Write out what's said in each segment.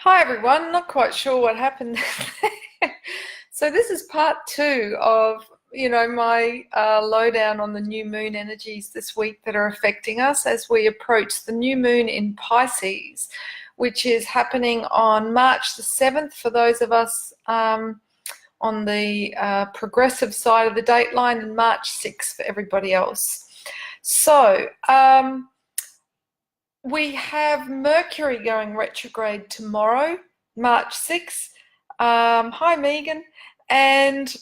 Hi everyone, not quite sure what happened there. So this is part two of, my lowdown on the new moon energies this week that are affecting us as we approach the new moon in Pisces, which is happening on March the 7th for those of us on the progressive side of the date line, and March 6th for everybody else. So, we have Mercury going retrograde tomorrow, March 6th. Hi, Megan. And,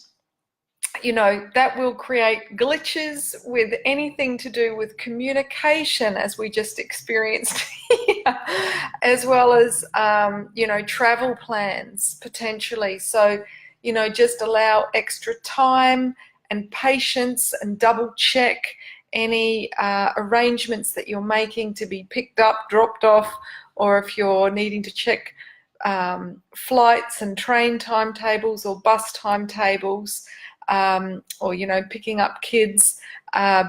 that will create glitches with anything to do with communication, as we just experienced here, as well as, travel plans potentially. So, just allow extra time and patience and double check any arrangements that you're making to be picked up, dropped off, or if you're needing to check flights and train timetables or bus timetables, or picking up kids,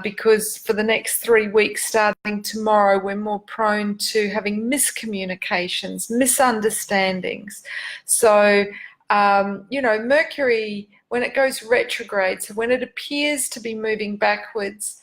because for the next 3 weeks starting tomorrow we're more prone to having miscommunications, misunderstandings. So Mercury, when it goes retrograde, so when it appears to be moving backwards,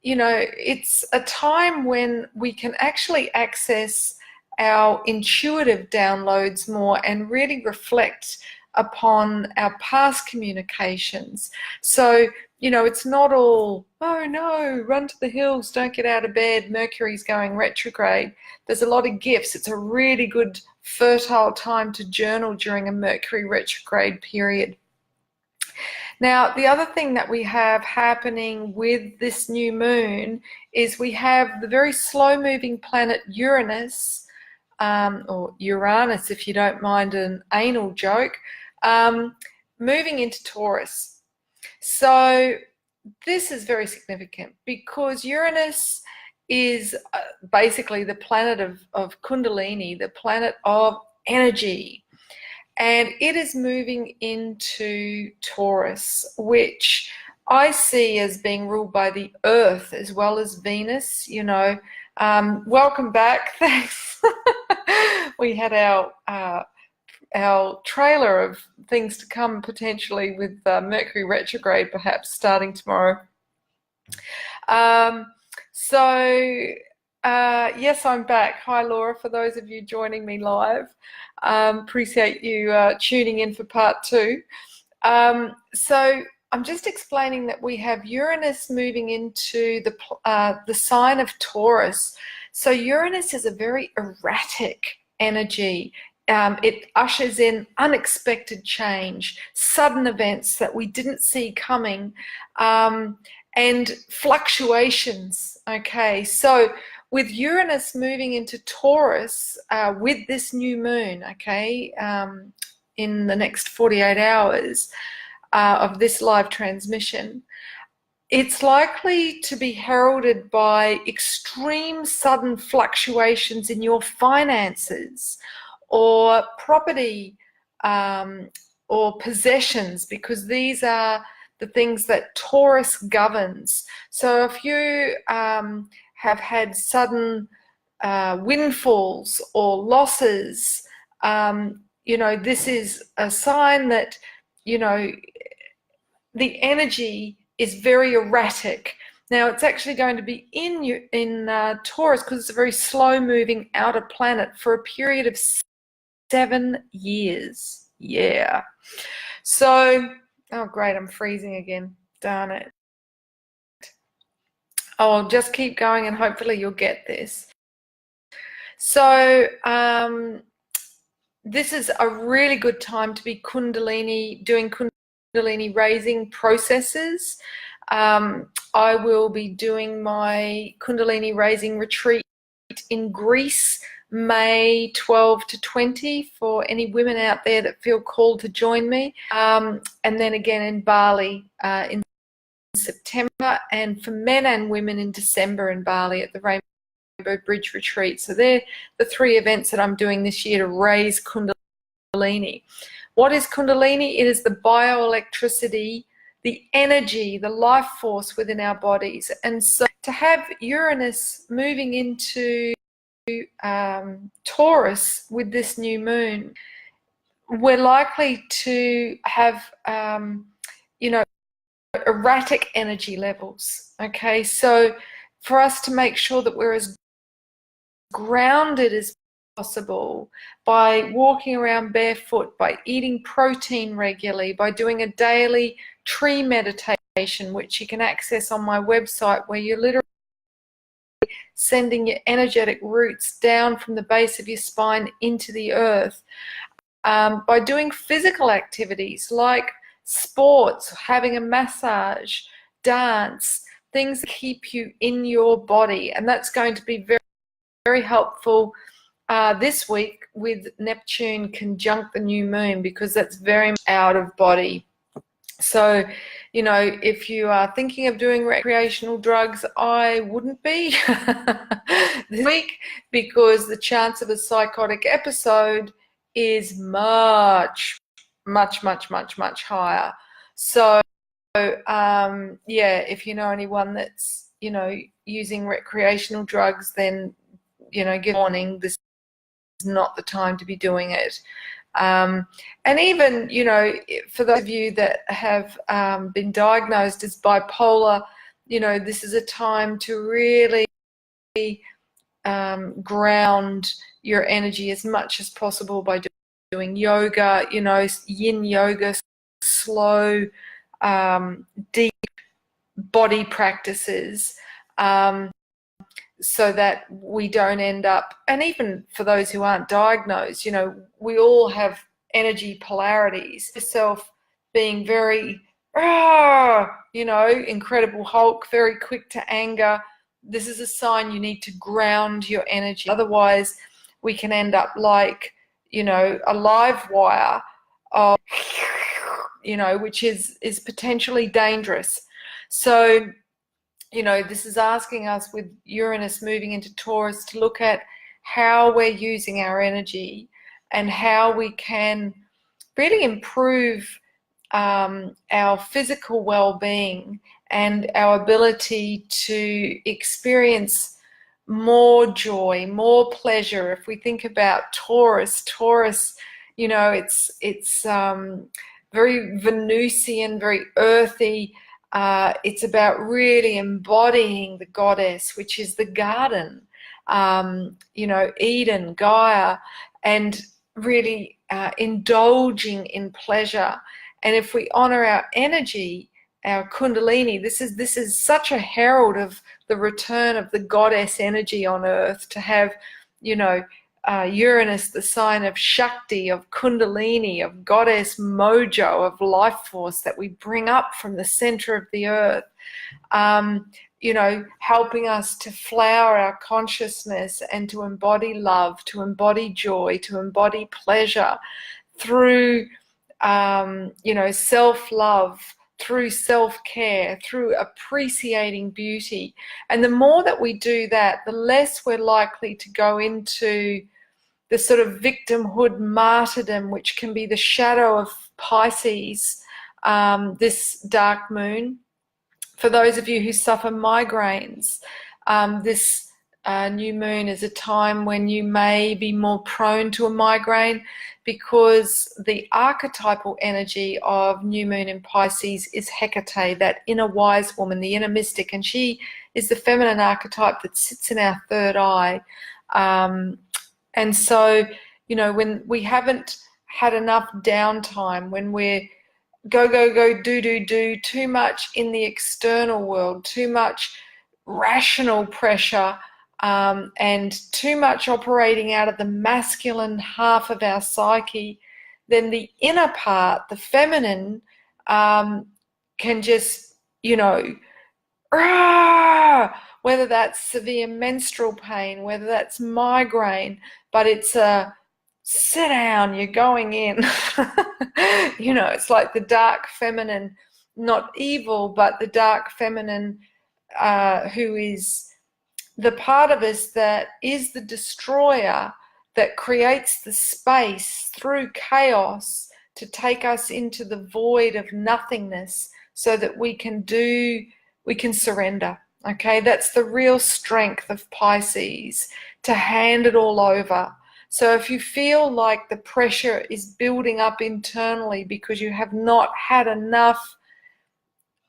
it's a time when we can actually access our intuitive downloads more and really reflect upon our past communications. So, it's not all, oh no, run to the hills, don't get out of bed, Mercury's going retrograde. There's a lot of gifts. It's a really good, fertile time to journal during a Mercury retrograde period. Now, the other thing that we have happening with this new moon is we have the very slow-moving planet Uranus, or Uranus if you don't mind an anal joke, moving into Taurus. So this is very significant because Uranus is basically the planet of Kundalini, the planet of energy. And it is moving into Taurus, which I see as being ruled by the Earth as well as Venus. Welcome back. Thanks. We had our trailer of things to come potentially with Mercury retrograde perhaps starting tomorrow. Yes, I'm back. Hi, Laura, for those of you joining me live. Appreciate you tuning in for part two. So I'm just explaining that we have Uranus moving into the sign of Taurus. So Uranus is a very erratic energy. It ushers in unexpected change, sudden events that we didn't see coming, and fluctuations. Okay, so with Uranus moving into Taurus with this new moon, okay, in the next 48 hours of this live transmission, it's likely to be heralded by extreme sudden fluctuations in your finances or property or possessions, because these are the things that Taurus governs. So if you have had sudden windfalls or losses, this is a sign that, the energy is very erratic. Now, it's actually going to be in Taurus because it's a very slow-moving outer planet for a period of 7 years. Yeah. So, oh, great, I'm freezing again. Darn it. I'll just keep going and hopefully you'll get this. So this is a really good time to be doing Kundalini raising processes. I will be doing my Kundalini raising retreat in Greece, May 12 to 20, for any women out there that feel called to join me. And then again in Bali in September, and for men and women in December in Bali at the Rainbow Bridge Retreat. So they're the 3 events that I'm doing this year to raise Kundalini. What is Kundalini? It is the bioelectricity, the energy, the life force within our bodies. And so to have Uranus moving into Taurus with this new moon, we're likely to have, erratic energy levels. Okay, so for us to make sure that we're as grounded as possible by walking around barefoot, by eating protein regularly, by doing a daily tree meditation, which you can access on my website, where you're literally sending your energetic roots down from the base of your spine into the earth, by doing physical activities like sports, having a massage, dance, things that keep you in your body. And that's going to be very, very helpful this week with Neptune conjunct the new moon, because that's very much out of body. So, if you are thinking of doing recreational drugs, I wouldn't be this week, because the chance of a psychotic episode is much, much, much, much, much higher. So, if you know anyone that's, using recreational drugs, then, give warning, this is not the time to be doing it. And even, for those of you that have been diagnosed as bipolar, this is a time to really ground your energy as much as possible by doing yoga, yin yoga, slow, deep body practices, so that we don't end up, and even for those who aren't diagnosed, we all have energy polarities. Yourself being very, Incredible Hulk, very quick to anger. This is a sign you need to ground your energy. Otherwise, we can end up like, a live wire, of, which is potentially dangerous. So, this is asking us, with Uranus moving into Taurus, to look at how we're using our energy and how we can really improve our physical well-being and our ability to experience more joy, more pleasure. If we think about Taurus, it's very Venusian, very earthy. It's about really embodying the goddess, which is the garden, Eden, Gaia, and really indulging in pleasure. And if we honor our energy, our Kundalini, this is such a herald of the return of the goddess energy on earth, to have, Uranus, the sign of Shakti, of Kundalini, of goddess mojo, of life force that we bring up from the center of the earth, helping us to flower our consciousness and to embody love, to embody joy, to embody pleasure through, self-love, through self-care, through appreciating beauty. And the more that we do that, the less we're likely to go into the sort of victimhood, martyrdom, which can be the shadow of Pisces, this dark moon. For those of you who suffer migraines, this new moon is a time when you may be more prone to a migraine, because the archetypal energy of new moon in Pisces is Hecate, that inner wise woman, the inner mystic, and she is the feminine archetype that sits in our third eye. And so, when we haven't had enough downtime, when we're go, do, too much in the external world, too much rational pressure, and too much operating out of the masculine half of our psyche, then the inner part, the feminine, can just, whether that's severe menstrual pain, whether that's migraine, but it's a sit down, you're going in. It's like the dark feminine, not evil, but the dark feminine, who is the part of us that is the destroyer, that creates the space through chaos to take us into the void of nothingness, so that we can surrender. Okay, that's the real strength of Pisces, to hand it all over. So if you feel like the pressure is building up internally because you have not had enough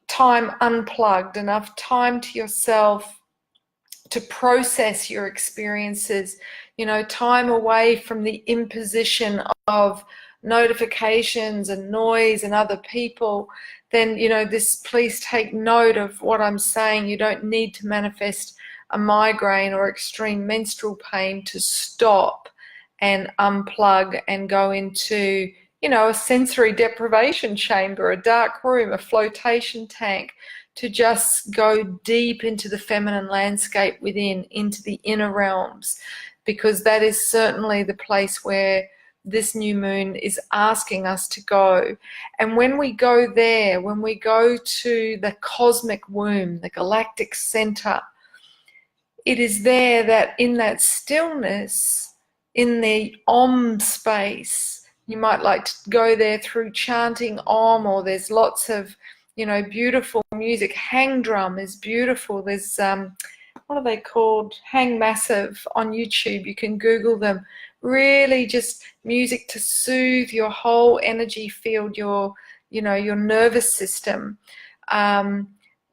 time unplugged, enough time to yourself to process your experiences, you know, time away from the imposition of notifications and noise and other people, then, you know, please take note of what I'm saying. You don't need to manifest a migraine or extreme menstrual pain to stop and unplug and go into, you know, a sensory deprivation chamber, a dark room, a flotation tank, to just go deep into the feminine landscape within, into the inner realms, because that is certainly the place where this new moon is asking us to go. And when we go there, when we go to the cosmic womb, the galactic center, it is there that in that stillness, in the Om space, you might like to go there through chanting Om, or there's lots of, you know, beautiful music. Hang drum is beautiful. There's what are they called? Hang Massive on YouTube. You can Google them. Really just music to soothe your whole energy field, your, you know, your nervous system.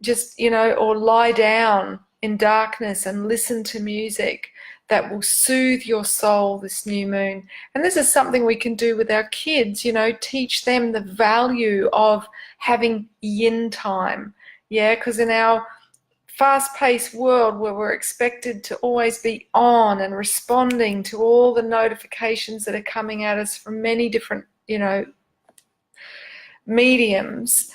Just, you know, or lie down in darkness and listen to music that will soothe your soul this new moon. And this is something we can do with our kids, you know, teach them the value of having yin time. Yeah, because in our fast-paced world where we're expected to always be on and responding to all the notifications that are coming at us from many different, you know, mediums,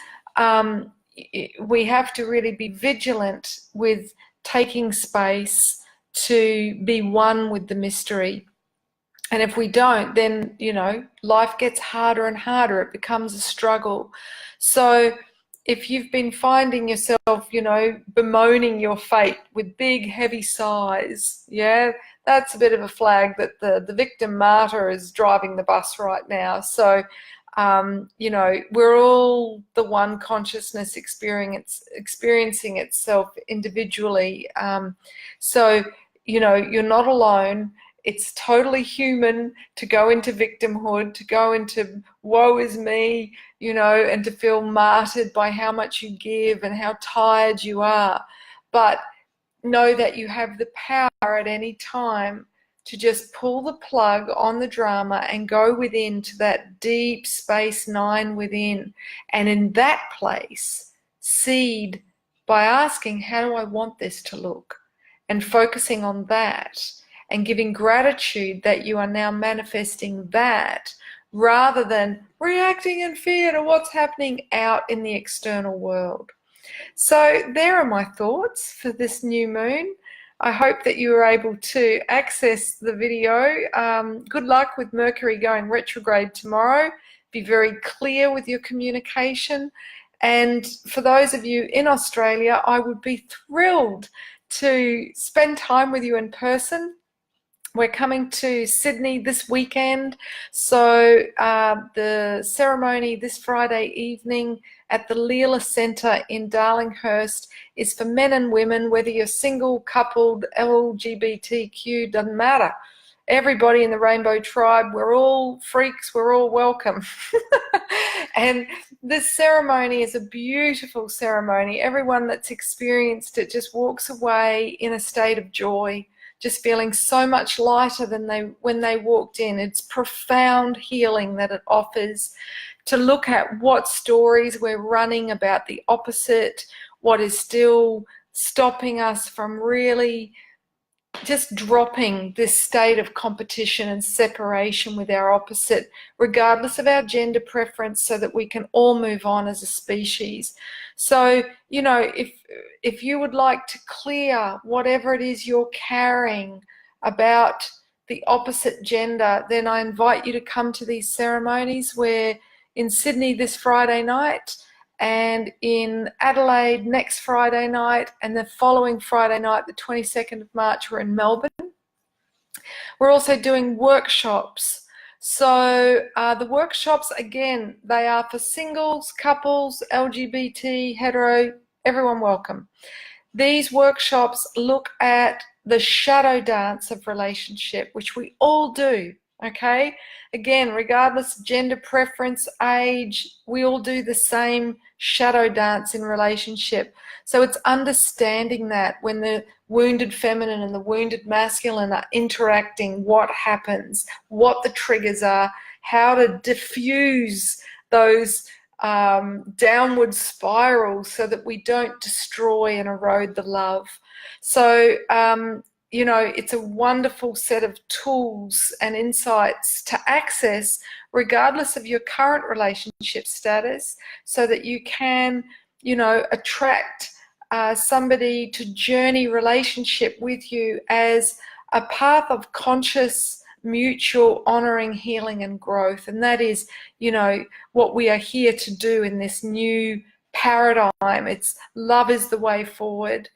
we have to really be vigilant with taking space to be one with the mystery. And if we don't, then, you know, life gets harder and harder. It becomes a struggle. So if you've been finding yourself, you know, bemoaning your fate with big, heavy sighs, yeah, that's a bit of a flag that the victim martyr is driving the bus right now. So, you know, we're all the one consciousness experiencing itself individually. So, you know, you're not alone. It's totally human to go into victimhood, to go into woe is me, you know, and to feel martyred by how much you give and how tired you are. But know that you have the power at any time to just pull the plug on the drama and go within to that deep space 9 within. And in that place, seed by asking, how do I want this to look? And focusing on that and giving gratitude that you are now manifesting that, rather than reacting in fear to what's happening out in the external world. So there are my thoughts for this new moon. I hope that you were able to access the video. Good luck with Mercury going retrograde tomorrow. Be very clear with your communication. And for those of you in Australia, I would be thrilled to spend time with you in person. We're coming to Sydney this weekend, so the ceremony this Friday evening at the Leela Centre in Darlinghurst is for men and women, whether you're single, coupled, LGBTQ, doesn't matter. Everybody in the Rainbow Tribe, we're all freaks, we're all welcome. And this ceremony is a beautiful ceremony. Everyone that's experienced it just walks away in a state of joy, just feeling so much lighter than when they walked in. It's profound healing that it offers, to look at what stories we're running about the opposite, what is still stopping us from really just dropping this state of competition and separation with our opposite, regardless of our gender preference, so that we can all move on as a species. So, you know, if you would like to clear whatever it is you're carrying about the opposite gender, then I invite you to come to these ceremonies. We're in Sydney this Friday night, and in Adelaide next Friday night, and the following Friday night, the 22nd of March, we're in Melbourne. We're also doing workshops. So the workshops, again, they are for singles, couples, LGBT, hetero, everyone welcome. these workshops look at the shadow dance of relationship, which we all do, okay? Again, regardless of gender preference, age, we all do the same shadow dance in relationship. So it's understanding that when the wounded feminine and the wounded masculine are interacting, what happens, what the triggers are, how to diffuse those downward spirals so that we don't destroy and erode the love. So, you know, it's a wonderful set of tools and insights to access regardless of your current relationship status, so that you can, you know, attract somebody to journey relationship with you as a path of conscious mutual honoring, healing and growth. And that is, you know, what we are here to do in this new paradigm. It's love is the way forward.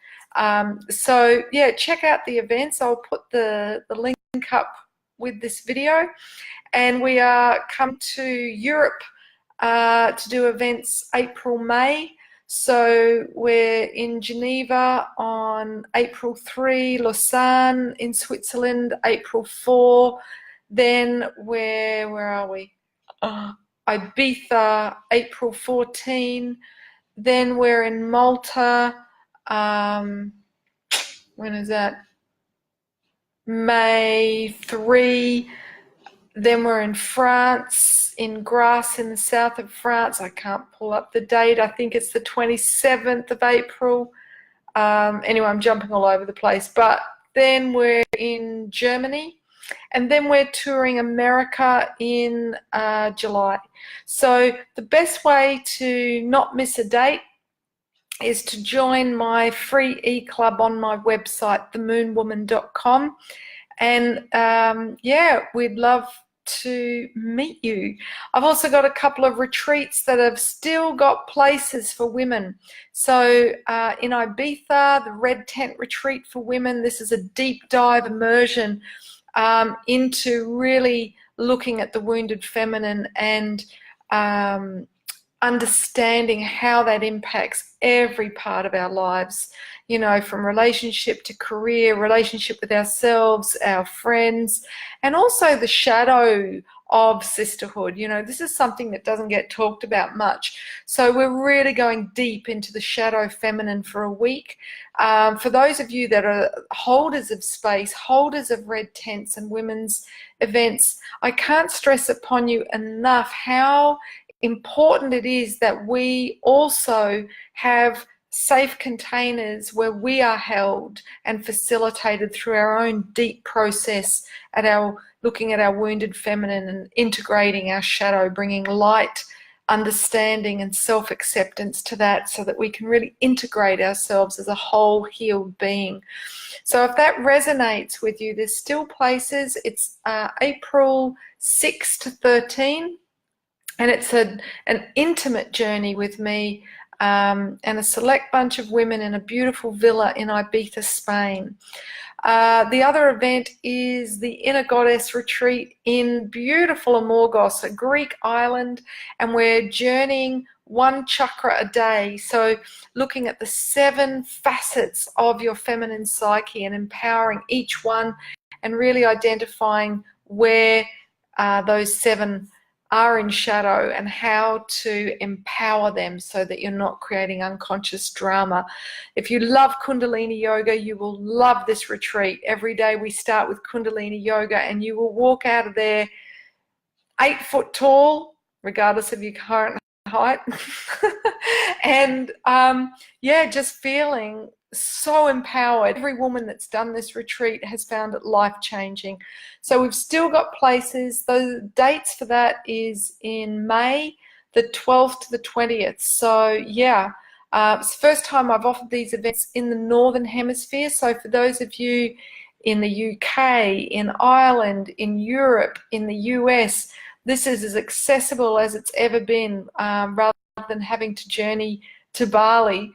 So yeah, check out the events. I'll put the link up with this video. And we are come to Europe to do events April, May. So we're in Geneva on April 3, Lausanne in Switzerland, April 4. Then where are we? Ibiza, April 14. Then we're in Malta. When is that? May 3. Then we're in France, in Grasse in the south of France. I can't pull up the date. I think it's the 27th of April. Anyway, I'm jumping all over the place. But then we're in Germany. And then we're touring America in July. So the best way to not miss a date is to join my free e-club on my website, themoonwoman.com. And yeah, we'd love to meet you. I've also got a couple of retreats that have still got places for women. So in Ibiza, the Red Tent Retreat for Women, this is a deep dive immersion into really looking at the wounded feminine and understanding how that impacts every part of our lives, you know, from relationship to career, relationship with ourselves, our friends, and also the shadow of sisterhood. You know, this is something that doesn't get talked about much. So we're really going deep into the shadow feminine for a week. For those of you that are holders of space, holders of red tents and women's events, I can't stress upon you enough how important it is that we also have safe containers where we are held and facilitated through our own deep process at our looking at our wounded feminine and integrating our shadow, bringing light, understanding and self-acceptance to that, so that we can really integrate ourselves as a whole healed being. So if that resonates with you, there's still places. It's April 6 to 13. And it's an intimate journey with me and a select bunch of women in a beautiful villa in Ibiza, Spain. The other event is the Inner Goddess Retreat in beautiful Amorgos, a Greek island, and we're journeying one chakra a day. So looking at the 7 facets of your feminine psyche and empowering each one and really identifying where those 7 are in shadow and how to empower them so that you're not creating unconscious drama. If you love Kundalini Yoga, you will love this retreat. Every day we start with Kundalini Yoga and you will walk out of there 8 foot tall, regardless of your current height. And yeah, just feeling so empowered. Every woman that's done this retreat has found it life-changing. So we've still got places. The dates for that is in May, the 12th to the 20th. So yeah, it's the first time I've offered these events in the Northern Hemisphere. So for those of you in the UK, in Ireland, in Europe, in the US, this is as accessible as it's ever been, rather than having to journey to Bali.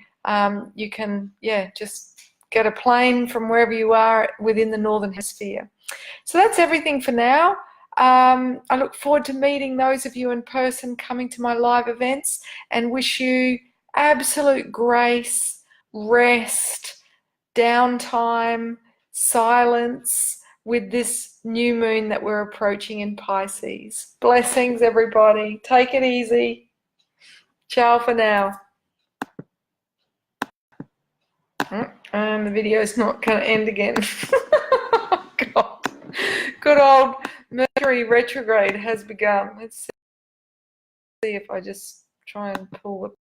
You can, yeah, just get a plane from wherever you are within the Northern Hemisphere. So that's everything for now. I look forward to meeting those of you in person coming to my live events, and wish you absolute grace, rest, downtime, silence with this new moon that we're approaching in Pisces. Blessings, everybody. Take it easy. Ciao for now. And the video's not going to end again. Oh, God. Good old Mercury retrograde has begun. Let's see if I just try and pull the